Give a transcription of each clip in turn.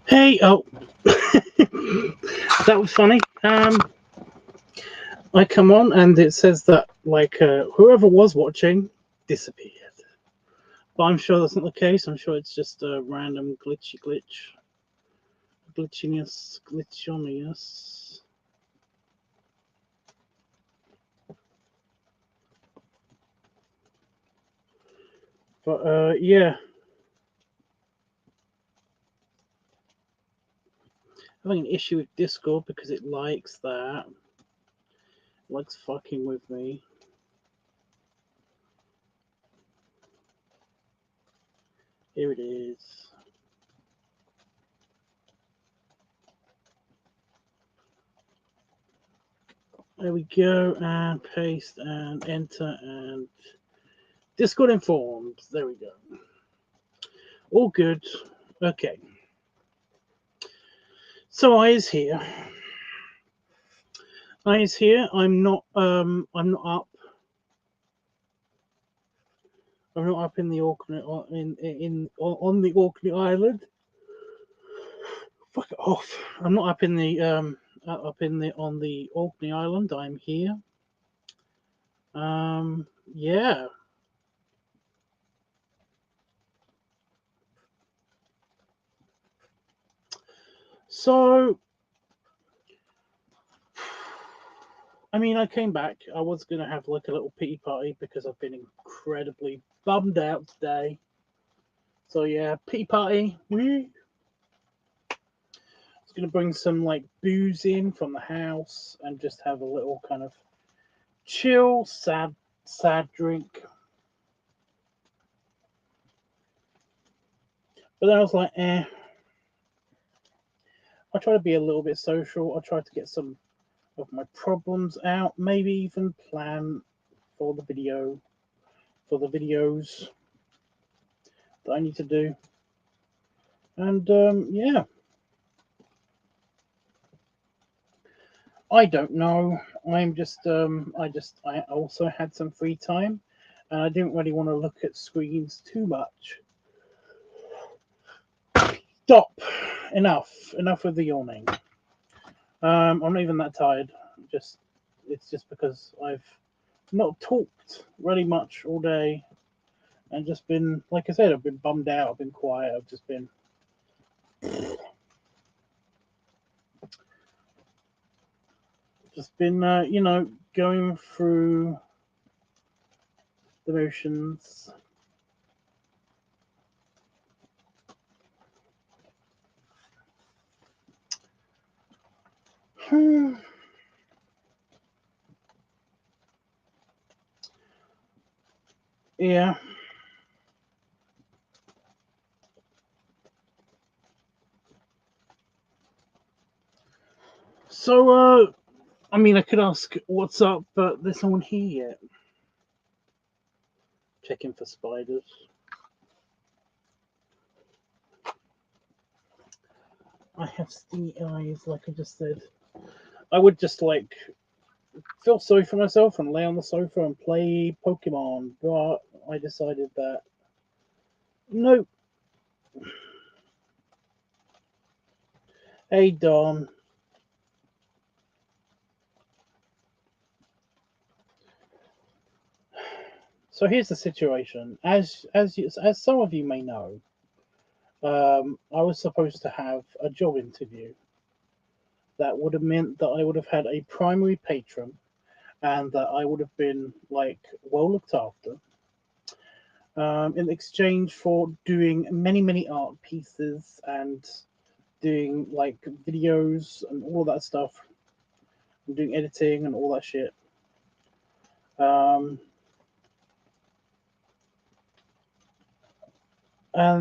Hey, oh, that was funny. I come on and it says that whoever was watching disappeared, but I'm sure that's not the case. I'm sure it's just a random glitchiness. But yeah, having an issue with Discord because it likes that. It likes fucking with me. Here it is. There we go, and paste and enter and Discord informed. There we go. All good. Okay. So I is here. I'm not up. I'm not up in the Orkney on the Orkney Island. Fuck it off. I'm not up in the on the Orkney Island. I'm here. Yeah. So I mean, I came back. I was gonna have like a little pity party because I've been incredibly bummed out today. So yeah, pity party. Woo. I was gonna bring some like booze in from the house and just have a little kind of chill, sad drink. But then I was like, I try to be a little bit social. I try to get some of my problems out, maybe even plan for the videos that I need to do. And yeah, I don't know. I also had some free time, and I didn't really want to look at screens too much. Stop. Enough with the yawning. I'm not even that tired. It's just because I've not talked really much all day, and just been, like I said, I've been bummed out. I've been quiet. I've just been going through the motions. Yeah. So, I mean, I could ask what's up, but there's no one here yet. Checking for spiders. I have stingy eyes, like I just said. I would just like feel sorry for myself and lay on the sofa and play Pokemon, but I decided that nope. Hey, Don. So here's the situation. As some of you may know, I was supposed to have a job interview. That would have meant that I would have had a primary patron, and that I would have been like well looked after. In exchange for doing many art pieces and doing like videos and all that stuff, and doing editing and all that shit. And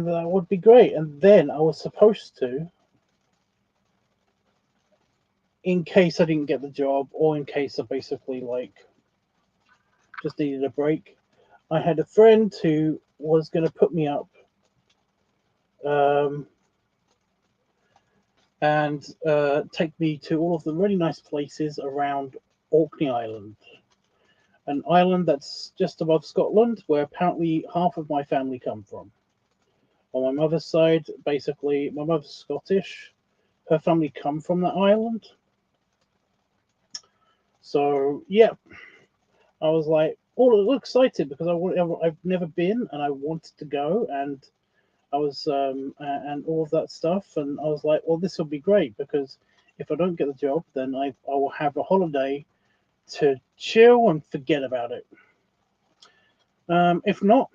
that would be great. And then I was supposed to, in case I didn't get the job, or in case I basically like just needed a break, I had a friend who was going to put me up and take me to all of the really nice places around Orkney Island, an island that's just above Scotland, where apparently half of my family come from. On my mother's side, basically, my mother's Scottish. Her family come from that island. So, yeah, I was like all excited because I've never been and I wanted to go, and I was and all of that stuff, and I was like, well, this will be great because if I don't get the job, then I will have a holiday to chill and forget about it. If not,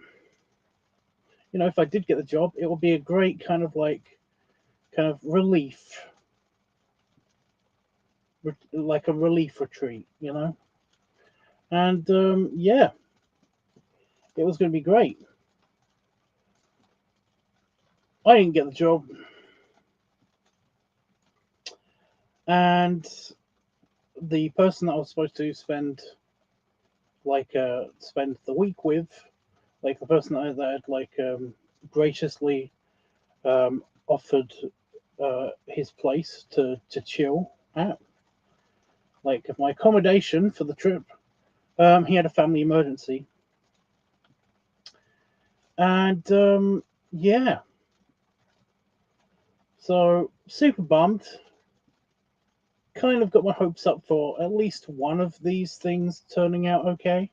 if I did get the job, it would be a great kind of relief, like a relief retreat, and yeah, it was going to be great. I didn't get the job, and the person that I was supposed to spend the week with, like the person that had graciously offered his place to chill at, like my accommodation for the trip. He had a family emergency, and yeah, so super bummed. Kind of got my hopes up for at least one of these things turning out okay.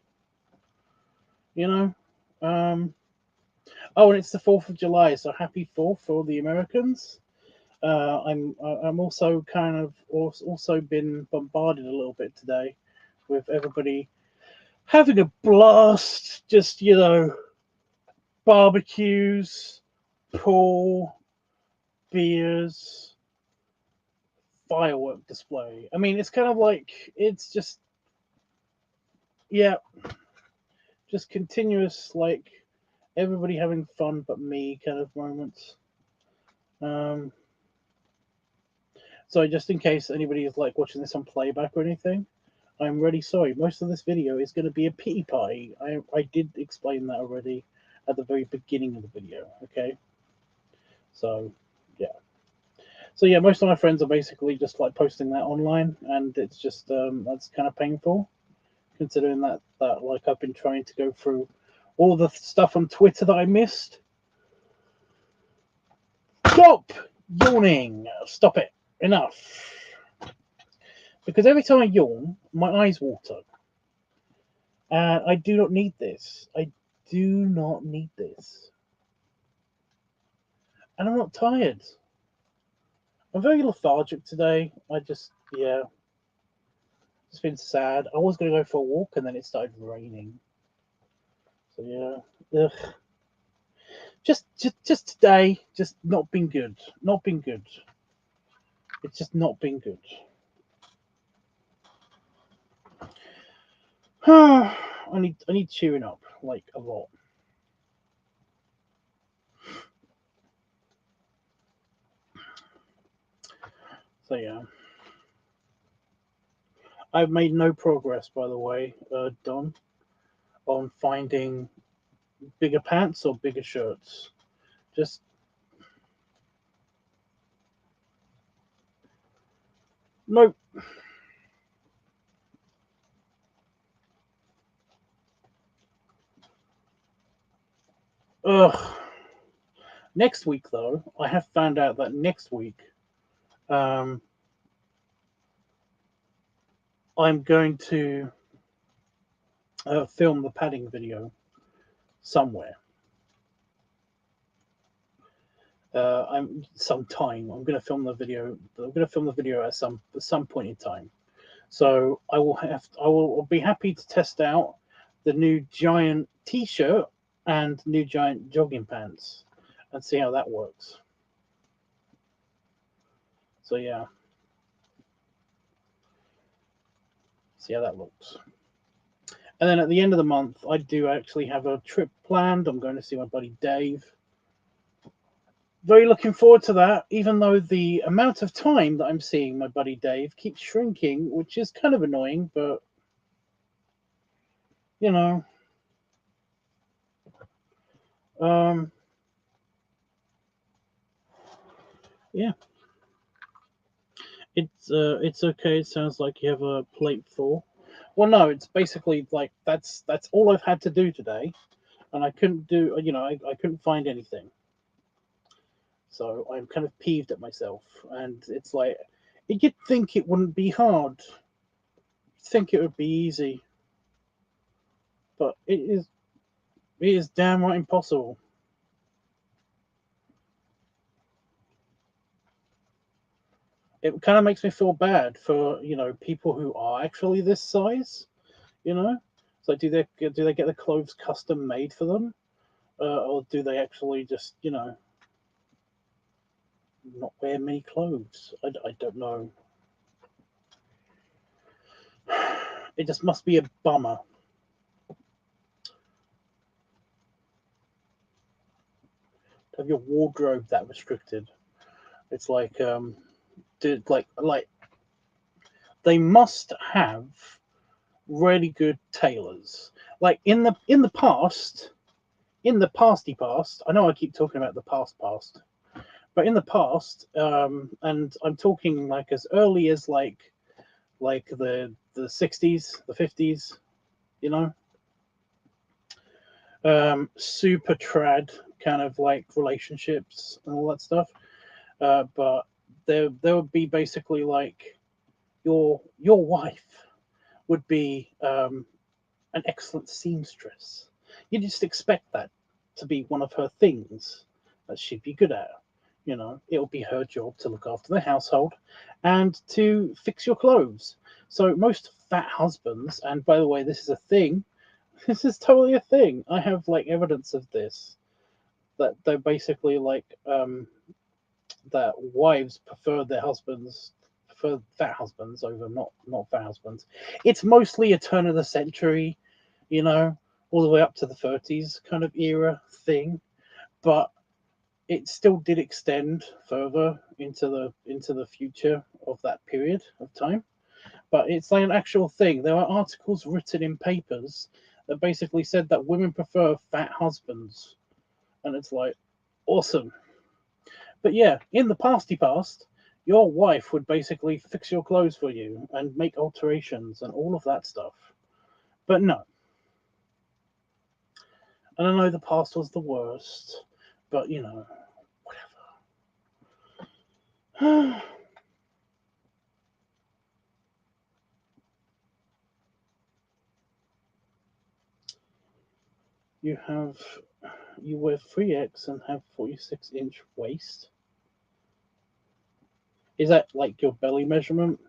Oh, and it's the 4th of July, so happy 4th for all the Americans. I'm also kind of also been bombarded a little bit today with everybody having a blast, just barbecues, pool, beers, firework display. I mean, it's kind of like it's just yeah, just continuous like everybody having fun but me kind of moments. So just in case anybody is like watching this on playback or anything, I'm really sorry. Most of this video is going to be a pity party. I did explain that already at the very beginning of the video. Okay, so yeah. So yeah, most of my friends are basically just like posting that online, and it's just that's kind of painful, considering that like I've been trying to go through all the stuff on Twitter that I missed. Stop yawning! Stop it! Enough! Because every time I yawn, my eyes water. And I do not need this. I do not need this. And I'm not tired. I'm very lethargic today. Yeah, it's been sad. I was going to go for a walk and then it started raining. So yeah, ugh. Just today, just not been good. Not been good. It's just not been good. I need cheering up like a lot. So yeah, I've made no progress, by the way, Don, on finding bigger pants or bigger shirts. Just no. Ugh. Next week, though, I have found out that next week, I'm going to film the padding video somewhere. I'm sometime. I'm going to film the video. I'm going to film the video at some point in time. So I will be happy to test out the new giant T-shirt and new giant jogging pants and see how that works. So yeah, see how that looks. And then at the end of the month, I do actually have a trip planned. I'm going to see my buddy Dave. Very looking forward to that, even though the amount of time that I'm seeing my buddy Dave keeps shrinking, which is kind of annoying, but you know, yeah, it's okay. It sounds like you have a plate full. Well, no, it's basically like that's all I've had to do today, and I couldn't do, I couldn't find anything. So I'm kind of peeved at myself, and it's like you'd think it wouldn't be hard, you'd think it would be easy, but it is. It is damn right impossible. It kind of makes me feel bad for people who are actually this size. You know, so do they get the clothes custom made for them, or do they actually just not wear many clothes? I don't know. It just must be a bummer. To have your wardrobe that restricted. It's like dude, like they must have really good tailors. Like in the past, in the pasty past. I know I keep talking about the past, but in the past, and I'm talking like as early as like the 60s, the 50s, you know, super trad kind of like relationships and all that stuff. But there would be basically like your wife would be an excellent seamstress. You just expect that to be one of her things that she'd be good at. It'll be her job to look after the household and to fix your clothes. So most fat husbands, and by the way, this is a thing. This is totally a thing. I have like evidence of this, that they're basically like that wives prefer fat husbands over not fat husbands. It's mostly a turn of the century, you know, all the way up to the 30s kind of era thing, but it still did extend further into the future of that period of time. But it's like an actual thing. There are articles written in papers that basically said that women prefer fat husbands, and it's like awesome. But yeah, in the past, your wife would basically fix your clothes for you and make alterations and all of that stuff. But no. And I know the past was the worst, but whatever. You wear 3X and have 46-inch waist. Is that like your belly measurement?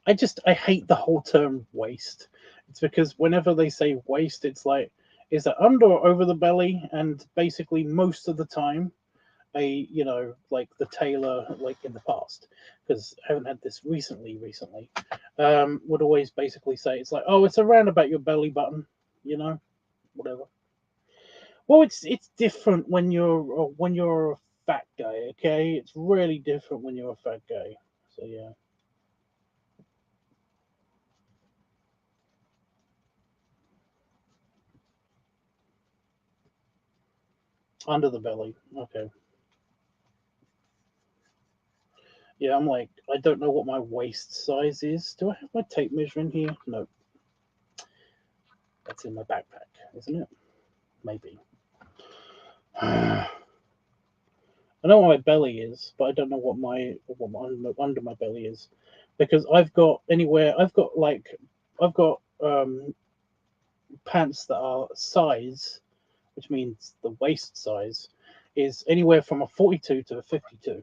I hate the whole term waist. It's because whenever they say waist, it's like, is it under or over the belly? And basically most of the time, like the tailor, like in the past, because I haven't had this recently, would always basically say it's like, oh, it's around about your belly button, whatever. Well, it's different when you're a fat guy, okay? It's really different when you're a fat guy. So yeah. Under the belly. Okay. Yeah, I'm like, I don't know what my waist size is. Do I have my tape measure in here? No. That's in my backpack, isn't it? Maybe. I know what my belly is, but I don't know what under my belly is, because I've got pants that are size, which means the waist size is anywhere from a 42 to a 52.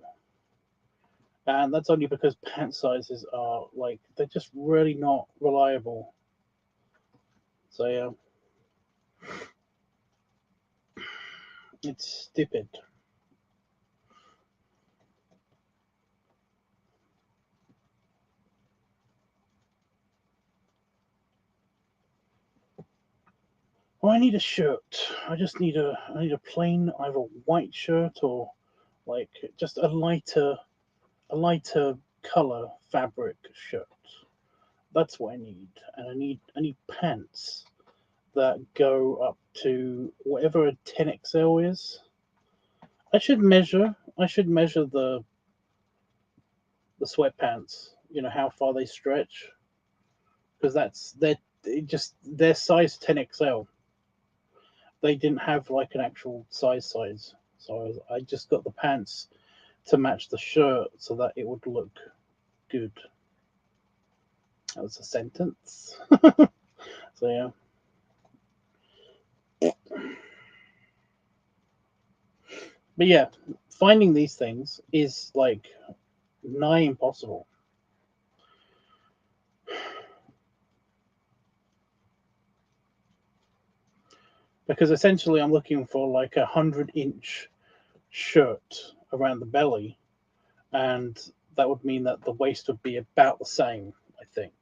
And that's only because pant sizes are like, they're just really not reliable. So yeah, it's stupid. Oh, I need a shirt. I need a plain either white shirt or like just a lighter color fabric shirt. That's what I need. And I need pants that go up to whatever a 10XL is. I should measure the sweatpants, how far they stretch, because they're size 10XL. They didn't have like an actual size, So I just got the pants to match the shirt so that it would look good. That was a sentence. So yeah. But yeah, finding these things is like nigh impossible. Because essentially I'm looking for like 100-inch shirt around the belly, and that would mean that the waist would be about the same, I think.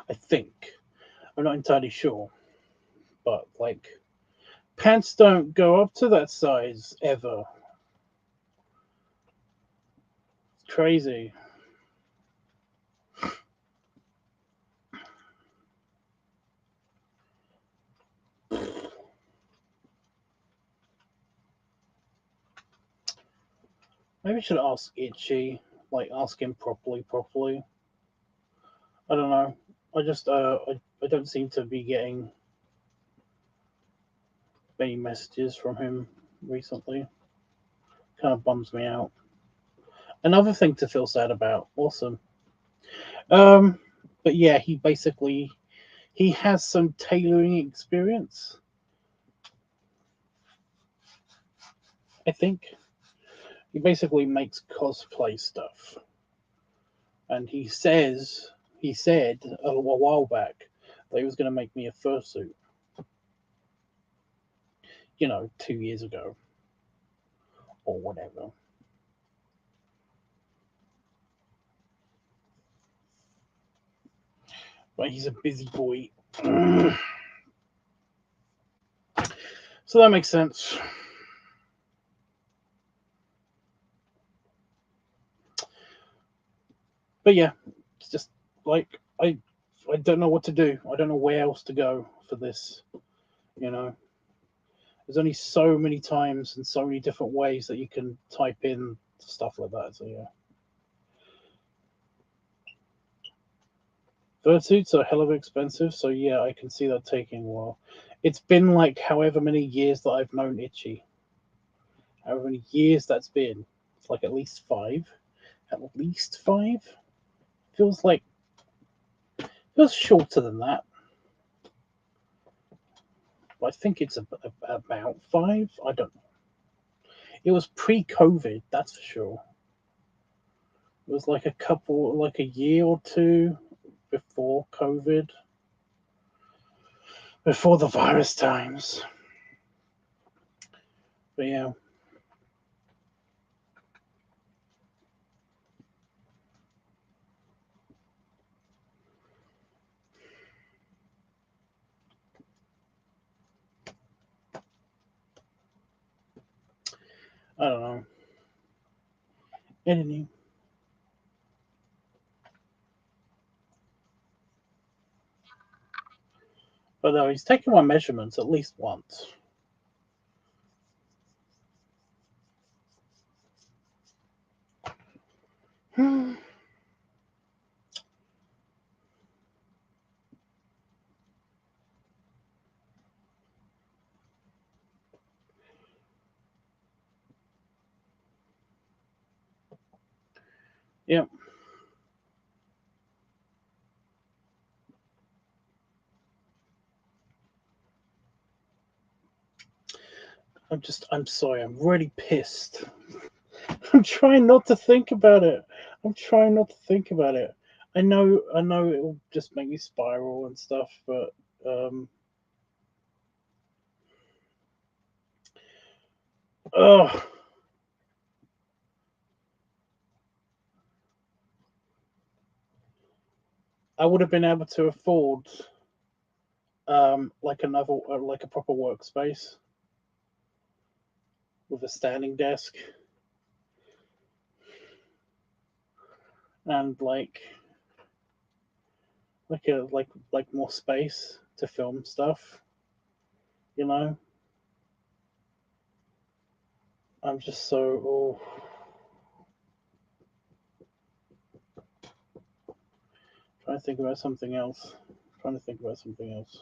I think. I'm not entirely sure. But like pants don't go up to that size ever. It's crazy. Maybe I should ask Itchy, like ask him properly. I don't know. I just I don't seem to be getting many messages from him recently. Kind of bums me out. Another thing to feel sad about. Awesome. Um, but yeah, he has some tailoring experience. I think he basically makes cosplay stuff, and he said a while back that he was going to make me a fursuit. 2 years ago or whatever. But he's a busy boy. So that makes sense. But yeah, it's just like I don't know what to do. I don't know where else to go for this. You know, there's only so many times and so many different ways that you can type in stuff like that. So yeah, fursuits are hell of expensive. So yeah, I can see that taking a while. It's been like however many years that I've known Itchy. However many years that's been. It's like at least five. At least five. Feels like feels shorter than that. I think it's about five. I don't know. It was pre-COVID, that's for sure. It was like a year or two before COVID, before the virus times. But yeah, I don't know. Anyway, but no, he's taken my measurements at least once. Yep. I'm sorry. I'm really pissed. I'm trying not to think about it. I'm trying not to think about it. I know it will just make me spiral and stuff, but oh, I would have been able to afford like a proper workspace with a standing desk and like more space to film stuff. You know, I'm just so trying to think about something else. Trying to think about something else.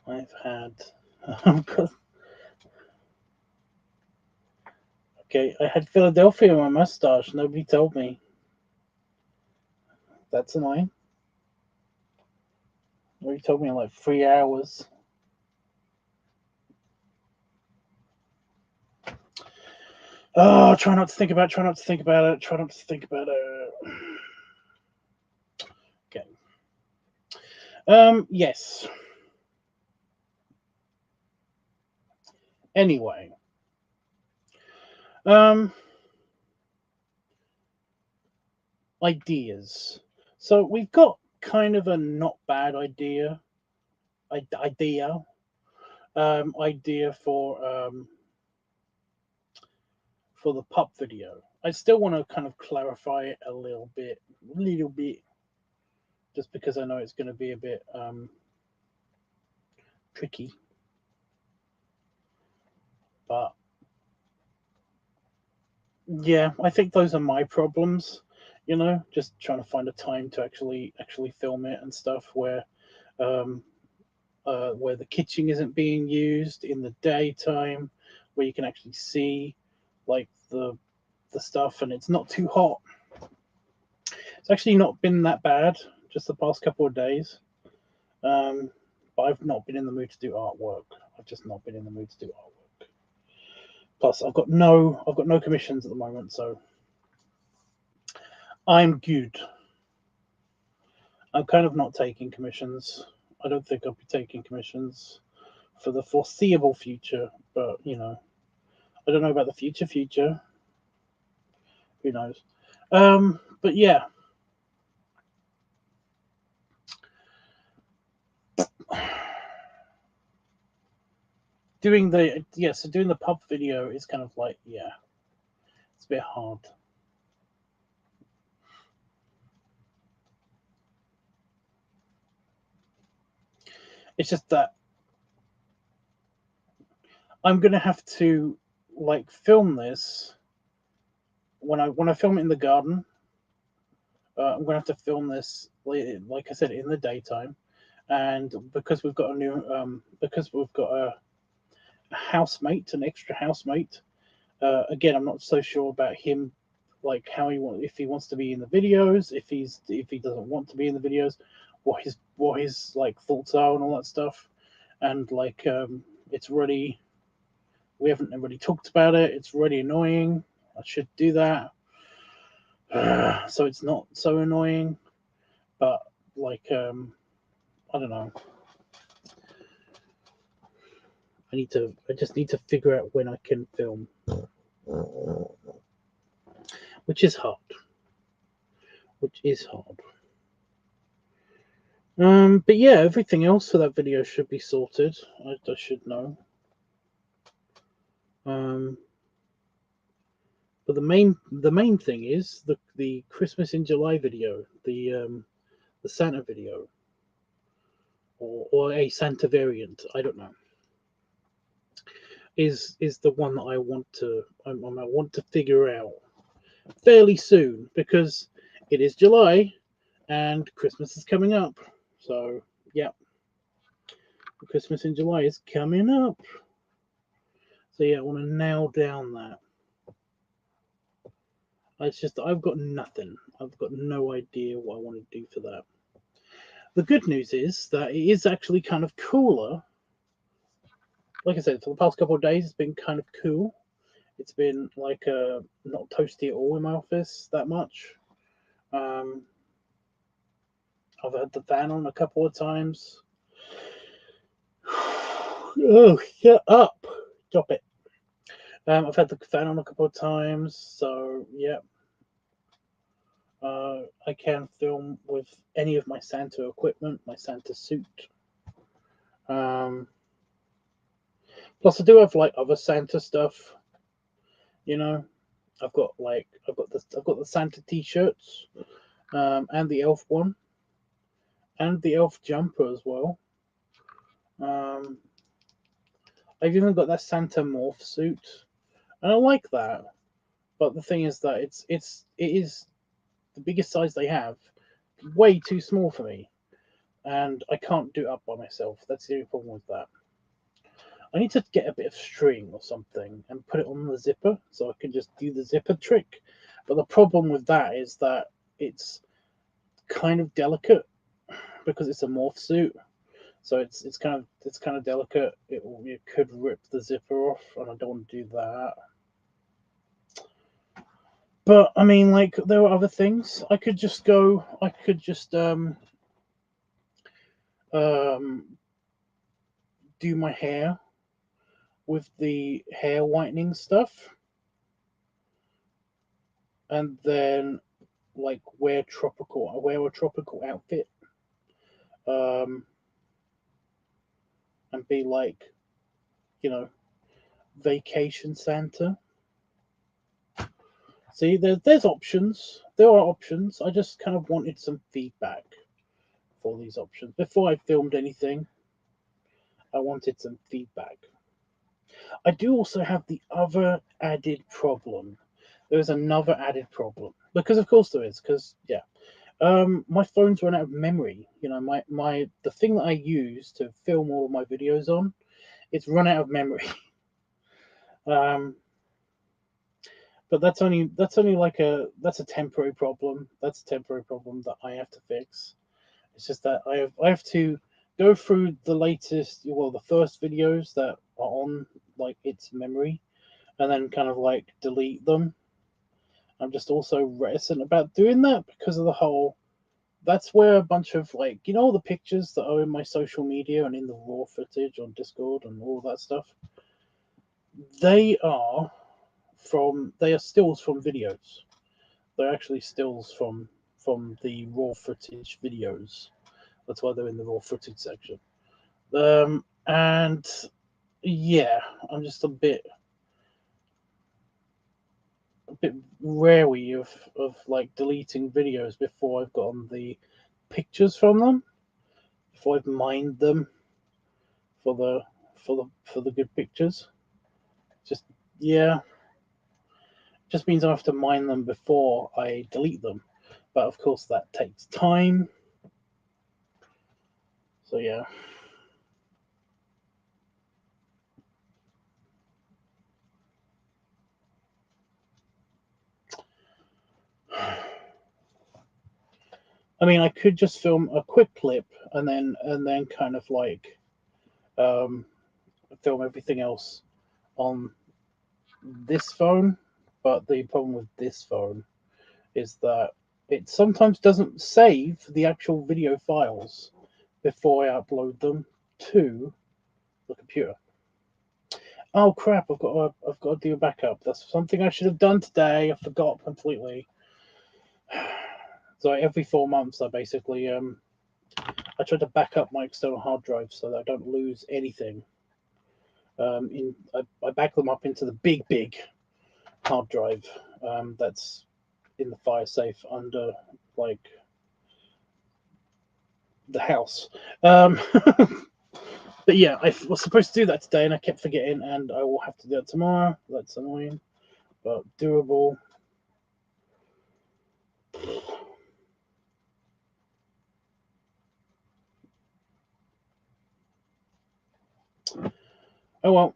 I've had. Okay, I had Philadelphia on my mustache. Nobody told me. That's annoying. Nobody told me in like 3 hours. Oh, try not to think about it. Try not to think about it. Try not to think about it. Okay. Yes. Anyway. Ideas. So we've got kind of a not bad idea. Idea for the pup video. I still want to kind of clarify it a little bit, just because I know it's going to be a bit tricky. But yeah, I think those are my problems. Just trying to find a time to actually film it and stuff um, where the kitchen isn't being used in the daytime, where you can actually see like the stuff and it's not too hot. It's actually not been that bad just the past couple of days. But I've not been in the mood to do artwork. I've just not been in the mood to do artwork. Plus, I've got no commissions at the moment, so I'm good. I'm kind of not taking commissions. I don't think I'll be taking commissions for the foreseeable future, but I don't know about the future. Who knows? But yeah. Doing the pub video is kind of like, yeah, it's a bit hard. It's just that I'm gonna have to like film this when I film it in the garden. I'm gonna have to film this, like I said, in the daytime, and because we've got a housemate, an extra housemate. Again, I'm not so sure about him, like how if he wants to be in the videos, if he doesn't want to be in the videos, what his like thoughts are and all that stuff, and like it's really we haven't really talked about it. It's really annoying. I should do that, so it's not so annoying. But like I don't know. I just need to figure out when I can film, which is hard. But yeah, everything else for that video should be sorted. I should know. But the main thing is the Christmas in July video, the Santa video, or a Santa variant. I don't know. Is the one that I want to figure out fairly soon, because it is July and Christmas is coming up. So yeah, Christmas in July is coming up. So yeah, I want to nail down that. It's just I've got nothing. I've got no idea what I want to do for that. The good news is that it is actually kind of cooler. Like I said, for the past couple of days, it's been kind of cool. It's been like not toasty at all in my office that much. I've had the fan on a couple of times. Oh, shut up! Stop it. I've had the fan on a couple of times, so yeah. I can film with any of my Santa equipment, my Santa suit. Plus, I do have like other Santa stuff. I've got the Santa T-shirts, and the elf one, and the elf jumper as well. I've even got that Santa morph suit, and I like that. But the thing is that it is the biggest size they have, way too small for me. and I can't do it up by myself. That's the only problem with that. I need to get a bit of string or something and put it on the zipper so I can just do the zipper trick. But the problem with that is that it's kind of delicate because it's a morph suit. So it's kind of delicate. It could rip the zipper off, and I don't want to do that. But I mean, like, there are other things. I could just do my hair with the hair whitening stuff, and then like wear a tropical outfit, um, and be like, you know, vacation Santa. See, there's options. There are options. I just kind of wanted some feedback for these options before I filmed anything. I wanted some feedback. I do also have the other added problem. There's another added problem because, of course, there is. Because yeah, my phone's run out of memory. You know, the thing that I use to film all of my videos on, it's run out of memory. But that's only like that's a temporary problem. That's a temporary problem that I have to fix. It's just that I have to go through the the first videos that are on like its memory, and then kind of like delete them. I'm just also reticent about doing that because of the whole. That's where a bunch of like all the pictures that are in my social media and in the raw footage on Discord and all that stuff. They are stills from videos. They're actually stills from the raw footage videos. That's why they're in the raw footage section. And yeah, I'm just a bit wary of like deleting videos before I've gotten the pictures from them, before I've mined them for the good pictures. Just yeah, just means I have to mine them before I delete them. But of course that takes time. So yeah. I mean, I could just film a quick clip and then kind of like um, film everything else on this phone. But the problem with this phone is that it sometimes doesn't save the actual video files before I upload them to the computer. Oh crap! I've got to do a backup. That's something I should have done today. I forgot completely. So every 4 months, I basically I try to back up my external hard drive so that I don't lose anything. I back them up into the big hard drive that's in the fire safe under like the house. But yeah, I was supposed to do that today and I kept forgetting, and I will have to do it tomorrow. That's annoying, but doable. Oh well.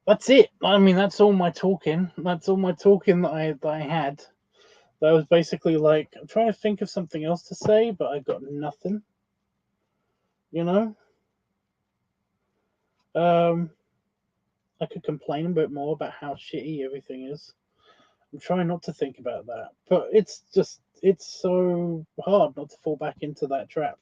That's it. I mean, that's all my talking. That's all my talking that I had. That was basically like I'm trying to think of something else to say, but I got nothing. You know, I could complain a bit more about how shitty everything is. I'm trying not to think about that, but it's so hard not to fall back into that trap.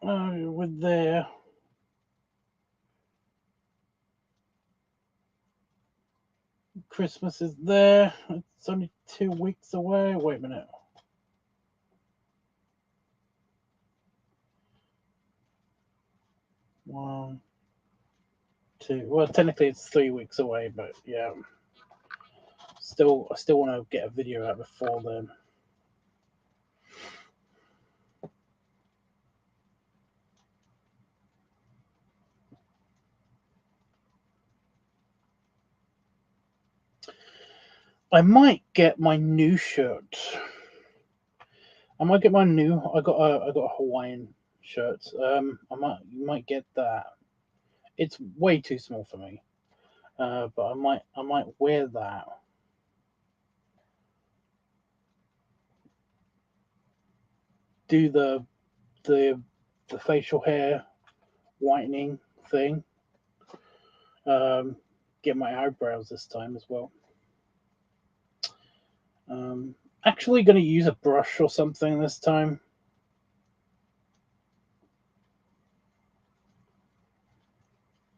Oh, we're there. Christmas is there. It's only 2 weeks away. Wait a minute. One, two. Well, technically it's 3 weeks away, but yeah. I still want to get a video out before then. I might get my new shirt. I might get my new. I got a Hawaiian shirt. You might get that. It's way too small for me. But I might wear that. Do the the facial hair whitening thing. Get my eyebrows this time as well. Actually going to use a brush or something this time.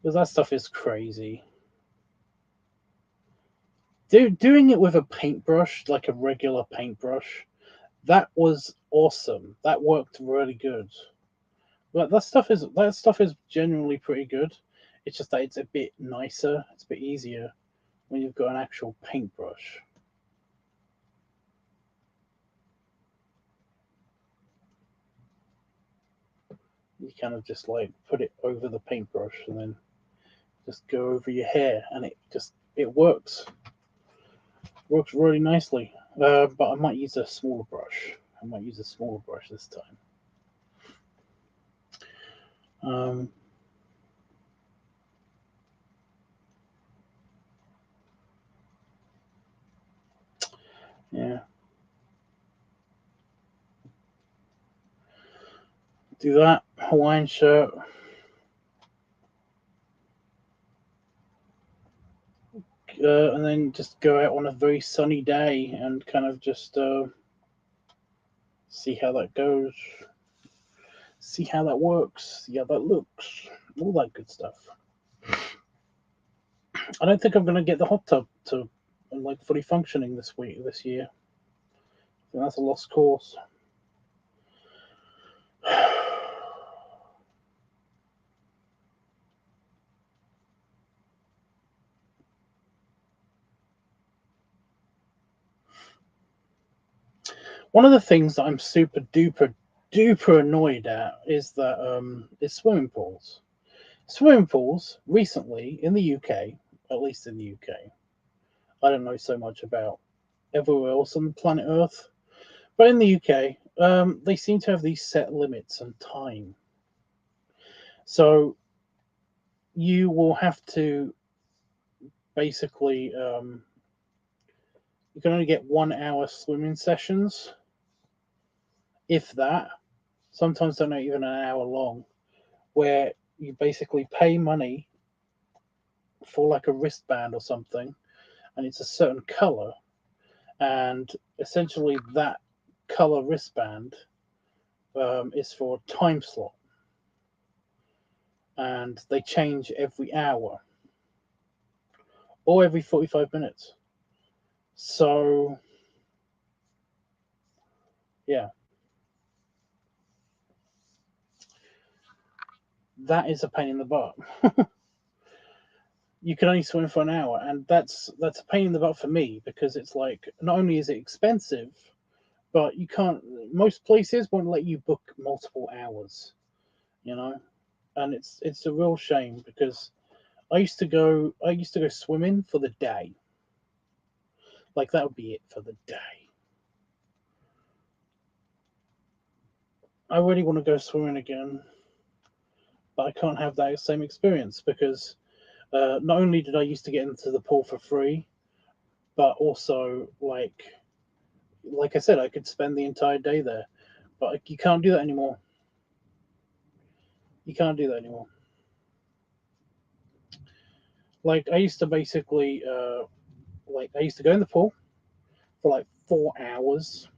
Because that stuff is crazy. Doing it with a paintbrush, like a regular paintbrush, that was awesome. That worked really good. But that stuff is genuinely pretty good. It's just that it's a bit nicer. It's a bit easier when you've got an actual paintbrush. You kind of just like put it over the paintbrush and then just go over your hair, and it works. Works really nicely. But I might use a smaller brush. I might use a smaller brush this time. Yeah. Do that Hawaiian shirt. And then just go out on a very sunny day and kind of just see how that goes, see how that works, see how that looks, all that good stuff. I don't think I'm going to get the hot tub to like fully functioning this year. I think that's a lost cause. One of the things that I'm super duper annoyed at is swimming pools. Swimming pools recently in the UK, at least in the UK, I don't know so much about everywhere else on the planet Earth, but in the UK, they seem to have these set limits and time. So you will have to basically, you can only get 1 hour swimming sessions, if that. Sometimes they're not even an hour long, where you basically pay money for like a wristband or something, and it's a certain color, and essentially that color wristband is for a time slot, and they change every hour or every 45 minutes. So, yeah, that is a pain in the butt. You can only swim for an hour, and that's a pain in the butt for me, because it's like, not only is it expensive, but you can't. Most places won't let you book multiple hours, you know, and it's a real shame, because I used to go swimming for the day. Like, that would be it for the day. I really want to go swimming again, but I can't have that same experience, because not only did I used to get into the pool for free, but also like I said, I could spend the entire day there. But you can't do that anymore. You can't do that anymore. Like, I used to basically, I used to go in the pool for like 4 hours.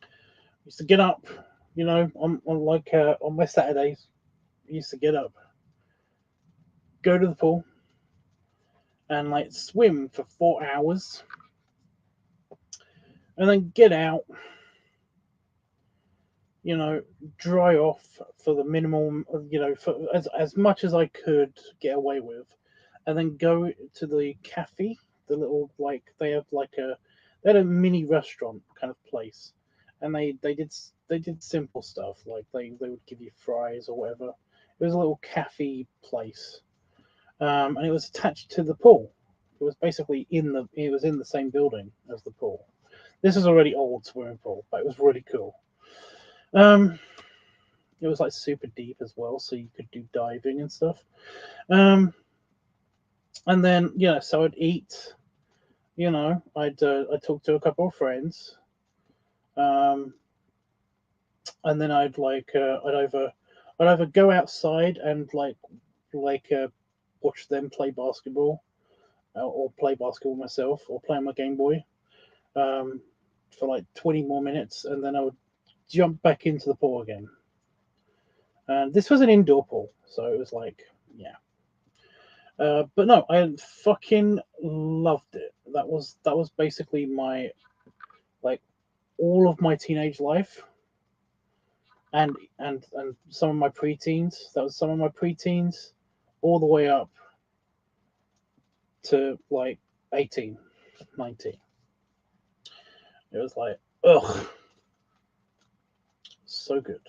I used to get up, on my Saturdays. I used to get up, go to the pool, and like swim for 4 hours, and then get out, dry off for the minimum, for as much as I could get away with, and then go to the cafe, the little, like, they had a mini restaurant kind of place, and they did simple stuff, like they would give you fries or whatever. It was a little cafe place, and it was attached to the pool. It was basically it was in the same building as the pool. This is already old swimming pool, but it was really cool. Um, it was like super deep as well, so you could do diving and stuff. Um, and then so I'd eat. I'd talk to a couple of friends. Um, and then I'd either go outside and watch them play basketball, or play basketball myself, or play on my Game Boy um, for like 20 more minutes, and then I would jump back into the pool again. And this was an indoor pool, so it was like, yeah. But no, I fucking loved it. That was basically my, like, all of my teenage life, and some of my preteens. That was some of my preteens, all the way up to like 18, 19. It was like, ugh, so good.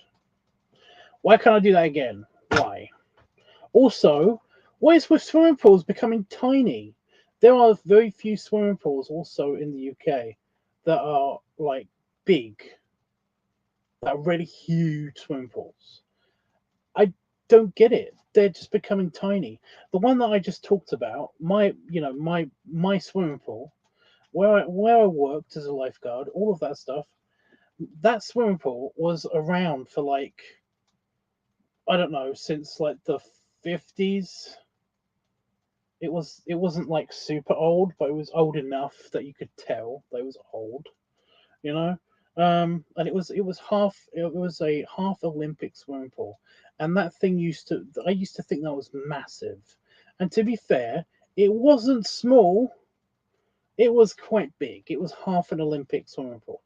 Why can't I do that again? Why? Also, what is with swimming pools becoming tiny? There are very few swimming pools also in the UK that are like big, that are really huge swimming pools. I don't get it. They're just becoming tiny. The one that I just talked about, my swimming pool, where I worked as a lifeguard, all of that stuff. That swimming pool was around for like, I don't know, since like the 50s. It wasn't like super old, but it was old enough that you could tell that it was old, you know. And it was a half Olympic swimming pool, and that thing I used to think that was massive, and to be fair, it wasn't small. It was quite big. It was half an Olympic swimming pool.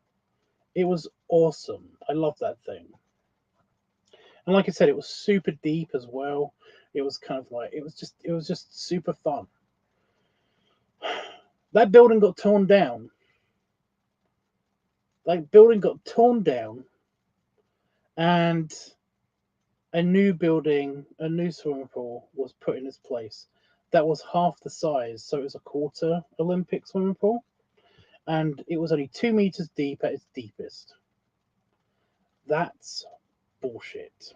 It was awesome. I love that thing. And like I said, it was super deep as well. It was kind of like it was just super fun. That building got torn down. That building got torn down, and a new building, a new swimming pool was put in its place. That was half the size, so it was a quarter Olympic swimming pool, and it was only 2 meters deep at its deepest. That's bullshit.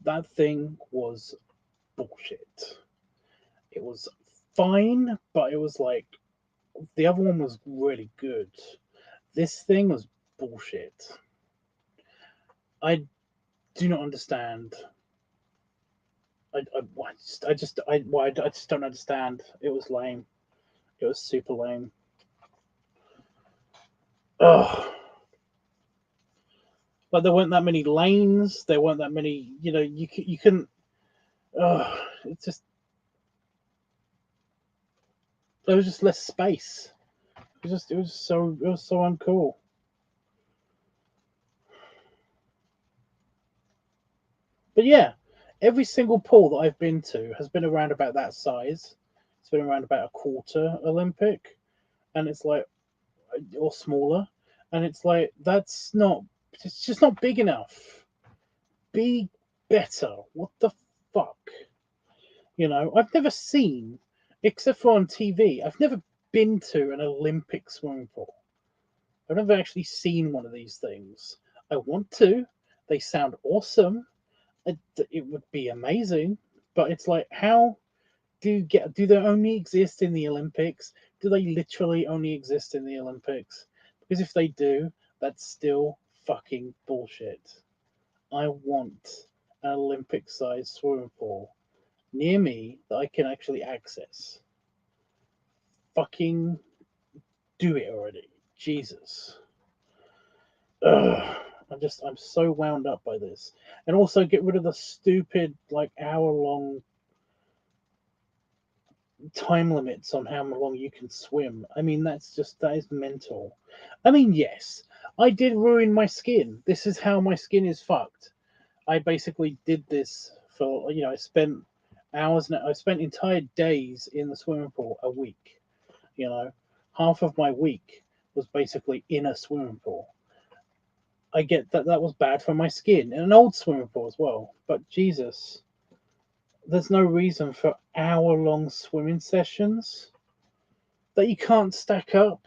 That thing was bullshit. It was fine, but it was like the other one was really good. This thing was bullshit. I do not understand. I just don't understand. It was lame. It was super lame. Ugh. Like there weren't that many lanes. There weren't that many. You couldn't. Ugh. It's just there was just less space. It was so uncool. But yeah, every single pool that I've been to has been around about that size. It's been around about a quarter Olympic, and it's like, or smaller, and it's like that's not. It's just not big enough. Be better. What the fuck? I've never seen, except for on TV. I've never been to an Olympic swimming pool. I've never actually seen one of these things. I want to. They sound awesome. It would be amazing, but it's like, how do they only exist in the Olympics? Do they literally only exist in the Olympics? Because if they do, that's still fucking bullshit. I want an Olympic-sized swimming pool near me that I can actually access. Fucking do it already. Jesus. Ugh. I'm so wound up by this. And also get rid of the stupid like hour-long time limits on how long you can swim. I mean, that is mental. I mean, yes, I did ruin my skin. This is how my skin is fucked. I basically did this for, I spent hours, I spent entire days in the swimming pool a week. Half of my week was basically in a swimming pool. I get that was bad for my skin, in an old swimming pool as well. But Jesus, there's no reason for hour-long swimming sessions that you can't stack up.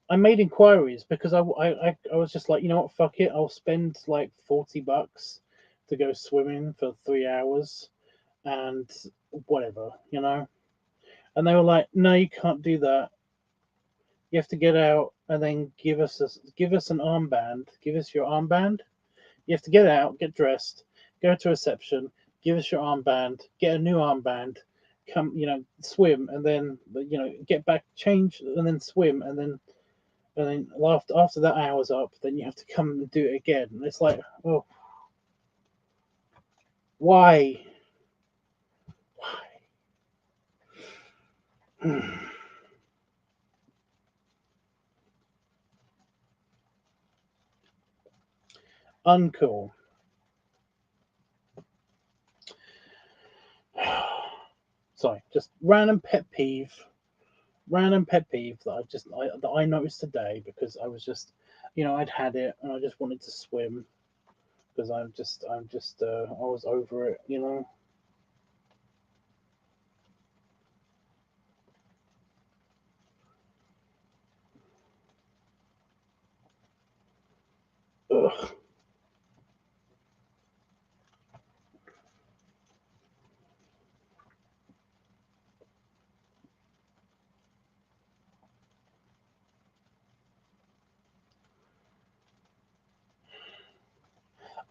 I made inquiries because I was just like, you know what, fuck it, I'll spend like $40 to go swimming for 3 hours and whatever, you know. And they were like, no, you can't do that. You have to get out and then give us an armband. Give us your armband. You have to get out, get dressed, go to reception, give us your armband, get a new armband, come, swim, and then get back, change, and then swim, and then after that hour's up, then you have to come and do it again. And it's like, oh, why? Why? Uncool. Sorry, just random pet peeve that I noticed today because I was just, I'd had it and I just wanted to swim because I was over it, Ugh.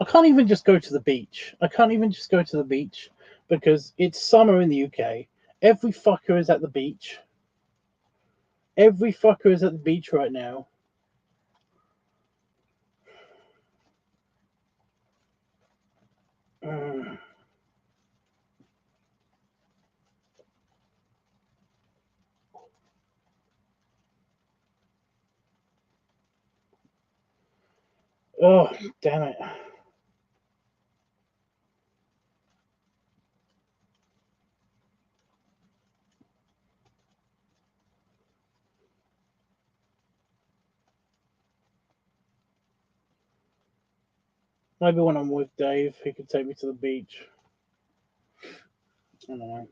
I can't even just go to the beach. I can't even just go to the beach because it's summer in the UK. Every fucker is at the beach. Every fucker is at the beach right now. Mm. Oh, damn it. Maybe when I'm with Dave, he could take me to the beach. I don't know.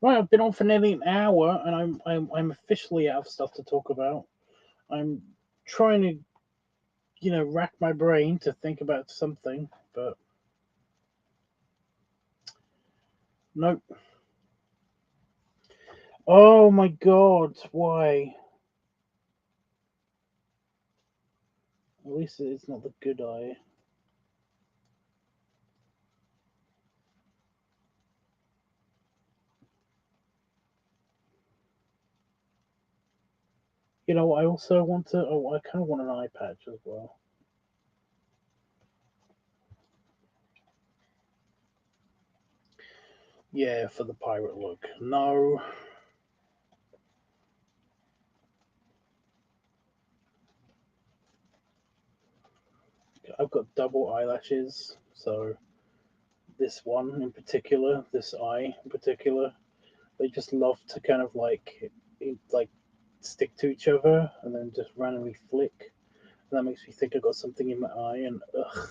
Right, I've been on for nearly an hour, and I'm officially out of stuff to talk about. I'm trying to, rack my brain to think about something, but nope. Oh my god, why? At least it's not the good eye. I also want to. Oh, I kind of want an eye patch as well. Yeah, for the pirate look. No. I've got double eyelashes, so this one in particular, this eye in particular, they just love to kind of like stick to each other and then just randomly flick. And that makes me think I've got something in my eye, and ugh.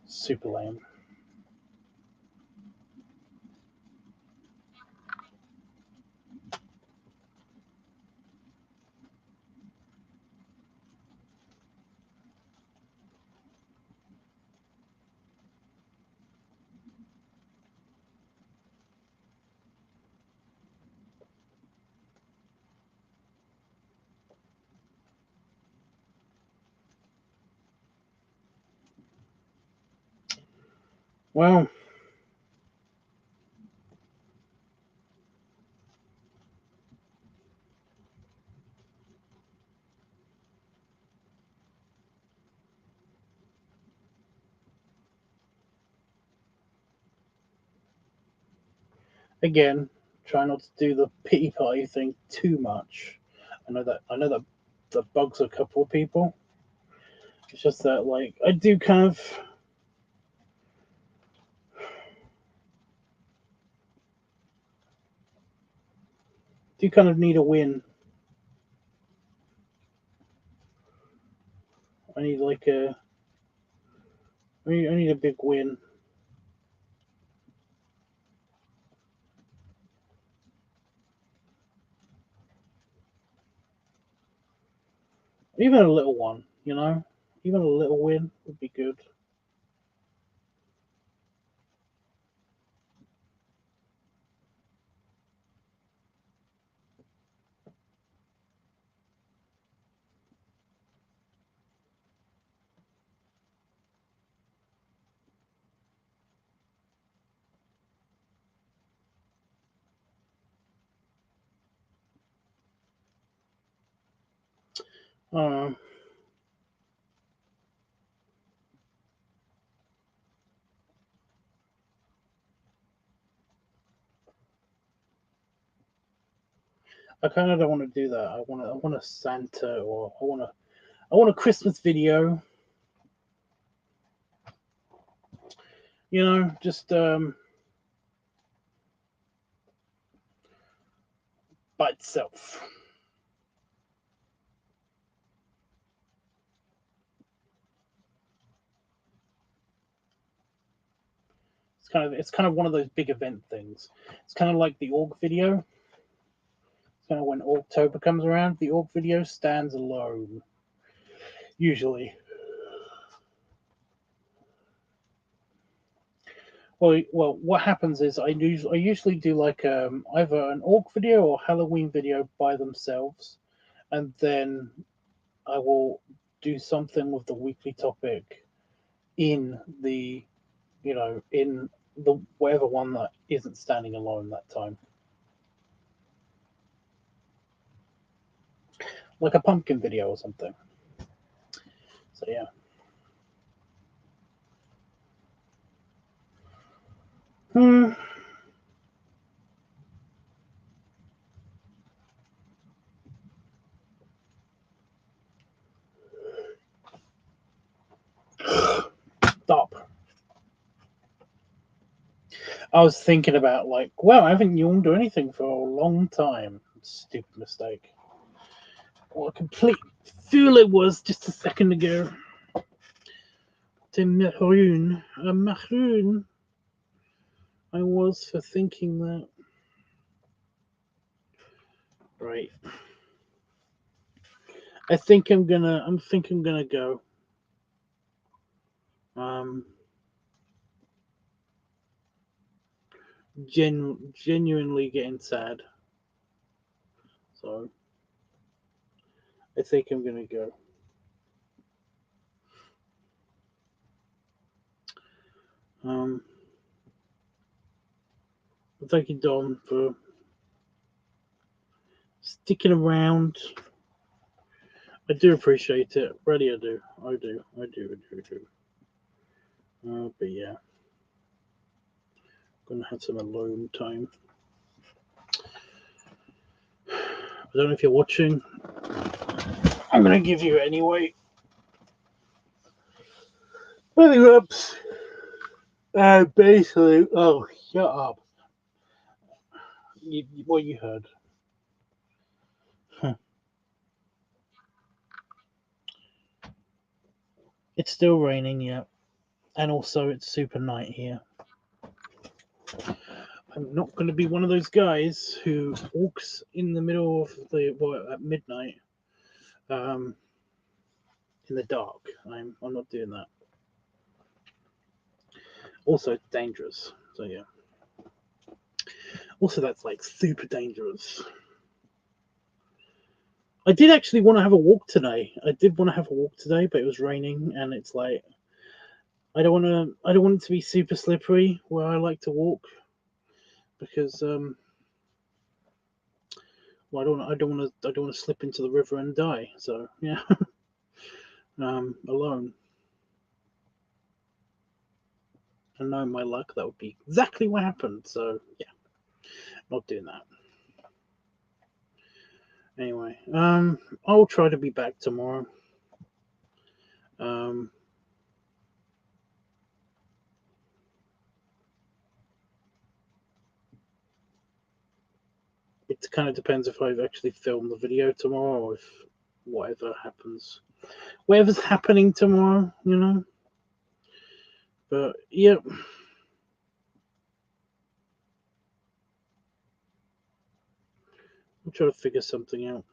Super lame. Well, again, try not to do the pity party thing too much. I know that that bugs a couple of people. It's just that like I do kind of Do kind of need a win. I need like I need a big win. Even a little one, you know? Even a little win would be good. Uh, I kind of don't want to do that. I want a Santa, or I want a Christmas video. You know, just by itself. It's kind of one of those big event things. It's kind of like the org video. It's kind of when October comes around, the org video stands alone. Usually. Well, what happens is I usually do like either an org video or Halloween video by themselves, and then I will do something with the weekly topic in the in the whatever one that isn't standing alone that time, like a pumpkin video or something. So yeah. Hmm. Stop. I was thinking about like, wow, I haven't yawned or anything for a long time. Stupid mistake. What a complete fool it was just a second ago. To maroon, a maroon. I was for thinking that. Right. I think I'm gonna. I'm gonna go. Um. Genuinely getting sad. So I think I'm gonna go. Um. Thank you, Dom, for sticking around. I do appreciate it. Really, I do. I do. I do. I do. I do. But yeah, gonna have some alone time. I don't know if you're watching. I'm gonna give you anyway. Ups. Basically, oh, shut up. What you heard? Huh. It's still raining, yeah, and also it's super night here. I'm not going to be one of those guys who walks in the middle of at midnight, um, in the dark. I'm not doing that. Also, it's dangerous. So yeah. Also, that's like super dangerous. I did actually want to have a walk today. I did want to have a walk today, but it was raining, and it's like I don't want to. I don't want it to be super slippery where I like to walk, because well, I don't want to. I don't want to slip into the river and die. So yeah, alone. And knowing my luck, that would be exactly what happened. So yeah, not doing that. Anyway, I'll try to be back tomorrow. Um, it kind of depends if I've actually filmed the video tomorrow or if whatever happens, whatever's happening tomorrow, you know. But yeah, I'm trying to figure something out.